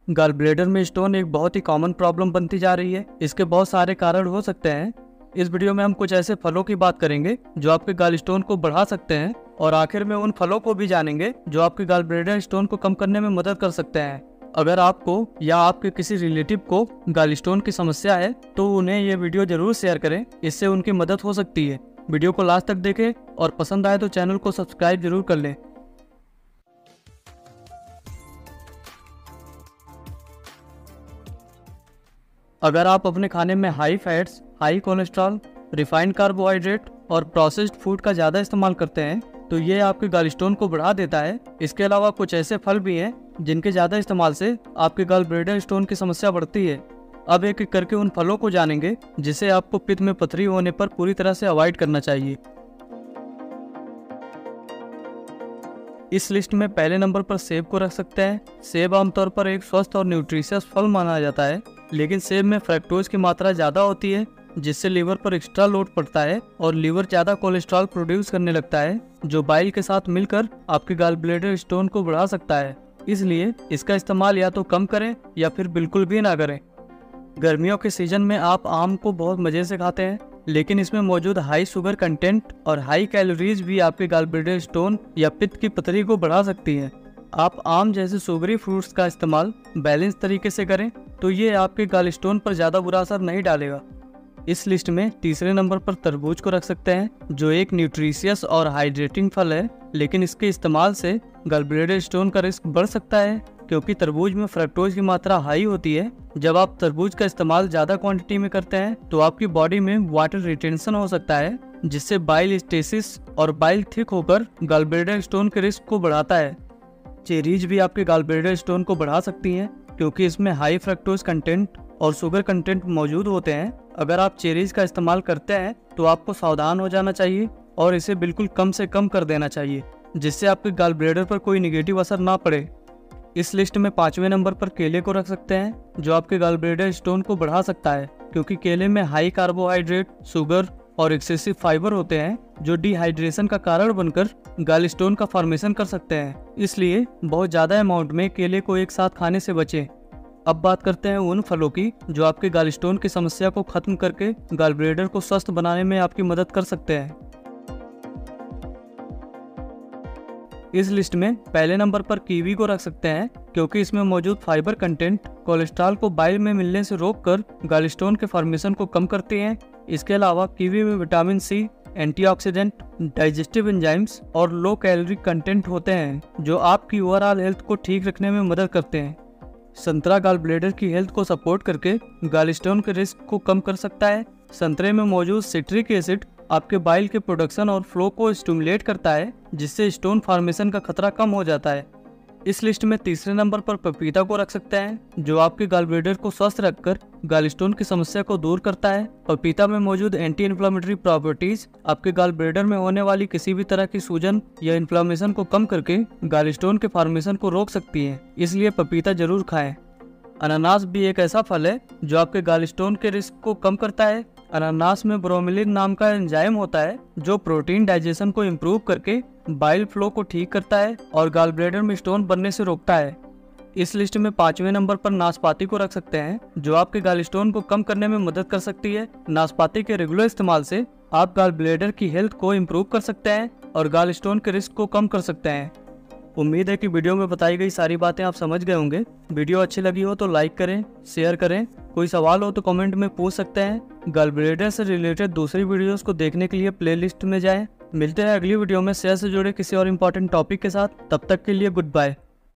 Gall bladder में stone एक बहुत ही कॉमन प्रॉब्लम बनती जा रही है। इसके बहुत सारे कारण हो सकते हैं। इस वीडियो में हम कुछ ऐसे फलों की बात करेंगे जो आपके गॉल स्टोन को बढ़ा सकते हैं, और आखिर में उन फलों को भी जानेंगे जो आपके गॉल ब्लैडर स्टोन को कम करने में मदद कर सकते हैं। अगर आपको या आपके किसी रिलेटिव को गॉल स्टोन की समस्या है तो उन्हें यह वीडियो जरूर शेयर करें, इससे उनकी मदद हो सकती है। वीडियो को लास्ट तक देखें और पसंद आए तो चैनल को सब्सक्राइब जरूर कर लें। अगर आप अपने खाने में high fats, high cholesterol, refined carbohydrate और प्रोसेस्ड फूड का ज़्यादा इस्तेमाल करते हैं तो ये आपके गॉल स्टोन को बढ़ा देता है। इसके अलावा कुछ ऐसे फल भी हैं जिनके ज़्यादा इस्तेमाल से आपके गॉल ब्लैडर स्टोन की समस्या बढ़ती है। अब एक एक करके उन फलों को जानेंगे जिसे आपको पित्त में पथरी होने पर पूरी तरह से अवॉइड करना चाहिए। इस लिस्ट में पहले नंबर पर सेब को रख सकते हैं। सेब आमतौर पर एक स्वस्थ और न्यूट्रिशियस फल माना जाता है, लेकिन सेब में फ्रक्टोज की मात्रा ज़्यादा होती है जिससे लीवर पर एक्स्ट्रा लोड पड़ता है और लीवर ज़्यादा कोलेस्ट्रॉल प्रोड्यूस करने लगता है जो बाइल के साथ मिलकर आपके गॉल ब्लैडर स्टोन को बढ़ा सकता है। इसलिए इसका इस्तेमाल या तो कम करें या फिर बिल्कुल भी ना करें। गर्मियों के सीजन में आप आम को बहुत मज़े से खाते हैं, लेकिन इसमें मौजूद हाई शुगर कंटेंट और हाई कैलोरीज भी आपके गॉल ब्लैडर स्टोन या पित्त की पथरी को बढ़ा सकती है। आप आम जैसे शुगरी फ्रूट्स का इस्तेमाल बैलेंस तरीके से करें तो ये आपके गॉल स्टोन पर ज़्यादा बुरा असर नहीं डालेगा। इस लिस्ट में तीसरे नंबर पर तरबूज को रख सकते हैं, जो एक न्यूट्रिशियस और हाइड्रेटिंग फल है, लेकिन इसके इस्तेमाल से गॉल ब्लैडर स्टोन का रिस्क बढ़ सकता है क्योंकि तरबूज में फ्रक्टोज की मात्रा हाई होती है। जब आप तरबूज का इस्तेमाल ज़्यादा क्वांटिटी में करते हैं तो आपकी बॉडी में वाटर रिटेंशन हो सकता है जिससे बाइल स्टेसिस और बाइल थिक होकर गॉल ब्लैडर स्टोन के रिस्क को बढ़ाता है। चेरीज भी आपके गॉल ब्लैडर स्टोन को बढ़ा सकती हैं क्योंकि इसमें हाई फ्रक्टोज कंटेंट और शुगर कंटेंट मौजूद होते हैं। अगर आप चेरीज का इस्तेमाल करते हैं तो आपको सावधान हो जाना चाहिए और इसे बिल्कुल कम से कम कर देना चाहिए जिससे आपके गॉल ब्लैडर पर कोई निगेटिव असर ना पड़े। इस लिस्ट में पांचवें नंबर पर केले को रख सकते हैं, जो आपके गॉल ब्लैडर स्टोन को बढ़ा सकता है क्योंकि केले में हाई कार्बोहाइड्रेट, शुगर और एक्सेसिव फाइबर होते हैं जो डिहाइड्रेशन का कारण बनकर गॉल स्टोन का फॉर्मेशन कर सकते हैं। इसलिए बहुत ज़्यादा अमाउंट में केले को एक साथ खाने से बचें। अब बात करते हैं उन फलों की जो आपके गॉल स्टोन की समस्या को खत्म करके गॉल ब्लैडर को स्वस्थ बनाने में आपकी मदद कर सकते हैं। इस लिस्ट में पहले नंबर पर कीवी को रख सकते हैं क्योंकि इसमें मौजूद फाइबर कंटेंट कोलेस्ट्रॉल को बाइल में मिलने से रोककर गॉल स्टोन के फॉर्मेशन को कम करते हैं। इसके अलावा कीवी में vitamin C, antioxidant, digestive enzymes और लो कैलोरी कंटेंट होते हैं जो आपकी ओवरऑल हेल्थ को ठीक रखने में मदद करते हैं। संतरा गॉल ब्लैडर की हेल्थ को सपोर्ट करके गॉल स्टोन के रिस्क को कम कर सकता है। संतरे में मौजूद सिट्रिक एसिड आपके बाइल के प्रोडक्शन और फ्लो को स्टिमुलेट करता है जिससे स्टोन फॉर्मेशन का खतरा कम हो जाता है। इस लिस्ट में तीसरे नंबर पर पपीता को रख सकते हैं, जो आपके गॉल ब्लैडर को स्वस्थ रखकर गॉल स्टोन की समस्या को दूर करता है। पपीता में मौजूद एंटी इन्फ्लेमेटरी प्रॉपर्टीज आपके गॉल ब्लैडर में होने वाली किसी भी तरह की सूजन या इन्फ्लेमेशन को कम करके गॉल स्टोन के फॉर्मेशन को रोक सकती है, इसलिए पपीता जरूर खाएं। अनानास भी एक ऐसा फल है जो आपके गॉल स्टोन के रिस्क को कम करता है। अनानास में ब्रोमेलिन नाम का एंजाइम होता है जो प्रोटीन डाइजेशन को इम्प्रूव करके बाइल फ्लो को ठीक करता है और गॉल ब्लैडर में स्टोन बनने से रोकता है। इस लिस्ट में पांचवें नंबर पर नाशपाती को रख सकते हैं, जो आपके गॉल स्टोन को कम करने में मदद कर सकती है। नाशपाती के रेगुलर इस्तेमाल से आप गॉल ब्लैडर की हेल्थ को इम्प्रूव कर सकते हैं और गॉल स्टोन के रिस्क को कम कर सकते हैं। उम्मीद है कि वीडियो में बताई गई सारी बातें आप समझ गए होंगे। वीडियो अच्छी लगी हो तो लाइक करें, शेयर करें। कोई सवाल हो तो कमेंट में पूछ सकते हैं। गॉल ब्लैडर से रिलेटेड दूसरी वीडियोस को देखने के लिए प्लेलिस्ट में जाएं। मिलते हैं अगली वीडियो में शेयर से जुड़े किसी और इम्पोर्टेंट टॉपिक के साथ। तब तक के लिए गुड बाय।